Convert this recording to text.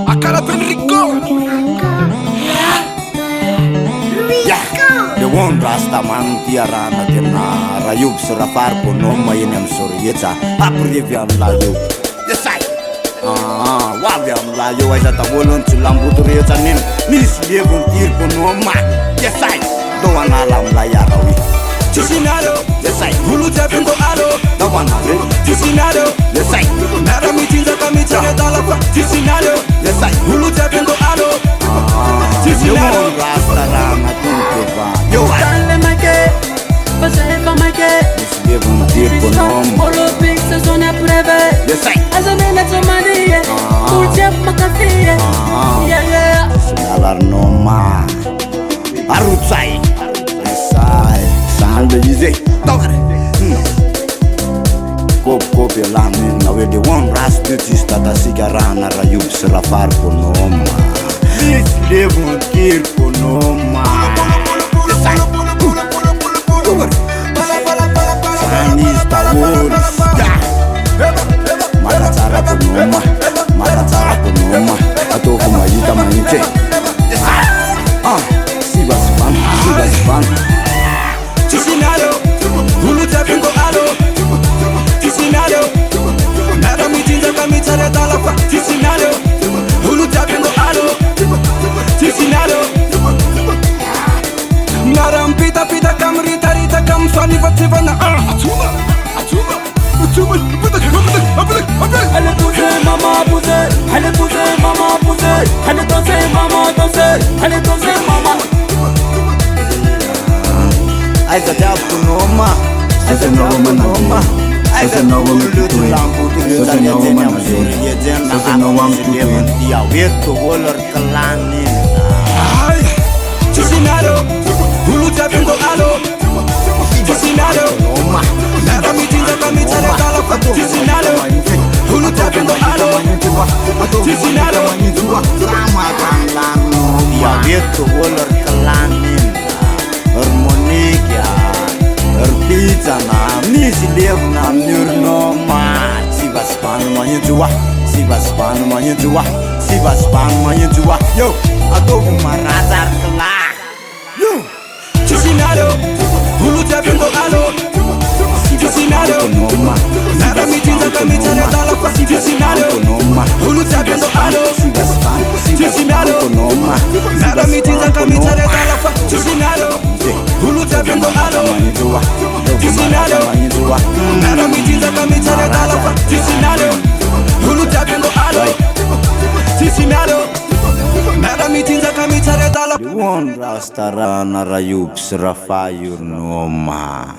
Akara Penrico. The one Rastaman Tiarana Dena Rayub Surafar Ponoma Yenam Sorieta Aprivian Layo. Yes, I. Wabiam Layo as at a wolon to Lambuturetanin, Miss Levon Tirponoma. Yes, I. Don't want Alam Layarawi. Tisinado, Yes, I. Hulu Tapingo Alo, The one Tisinado, Yes, I. Nara Mitinza Kamita Dalapa, Tisinado, Yes, I. Hulu Tapingo Alo, You Tisinado. won't Rastarama Tunkeva. You are Dalle make, facile fa make. Miss Levon Tirponoma. Olympics sono breve. Yes, I. Azamena zomanie. Ultia makafie. Yeah. Alarnoma Arutsai Sai Sande Yize Togare Kop Yolamin Na we the one Rasputis Tata Sigarana Rayub Serafar Ponoma Miss Levon Tirponoma Sai Sanis Taworis Maratara Ponoma Maratara Ponoma Atoko Mayita Manite Sibas Ban Tisinado, Hulu Tapingo Alo, Tisinado, Nara Mitinza Kamita Dalapa, Tisinado, Hulu Tapingo Alo, Tisinado, Naram Pita Kamrita Rita Kam Fani Vativana, Elle pousse, maman pousse. Elle pousse, maman pousse. Elle danse, maman danse. Elle danse, maman. Aisa Ponoma Aisa Ponoma Aisa Tisinado, Hulu Tapingo Alo, Tisinado, Nara Mitinza Kamita Dalapa, Tisinado, Hulu Tapingo Alo, Tisinado, Harmonik ya Pizza na Misi Lev na Nurnoma Sibaspan Manyutua Sibaspan Manyutua Sibaspan Manyutua Yo Adobo Marazar Kala Yo Tisinado, Hulu Tapingo Alo, Tisinado, Nara Mitinza Kamita Dalapa, Tisinado, Hulu Tapingo Alo, Tisinado, Nara Mitinza Kamita Dalapa, Tisinado, Hulu Tapingo Alo, Tisinado, Nara Mitinza Kamita Dalapa, Tisinado, Hulu Tapingo Alo, Tisinado, Nara Mitinza Kamita Dalapa. The one Rastarana Rayub Serafayur Noma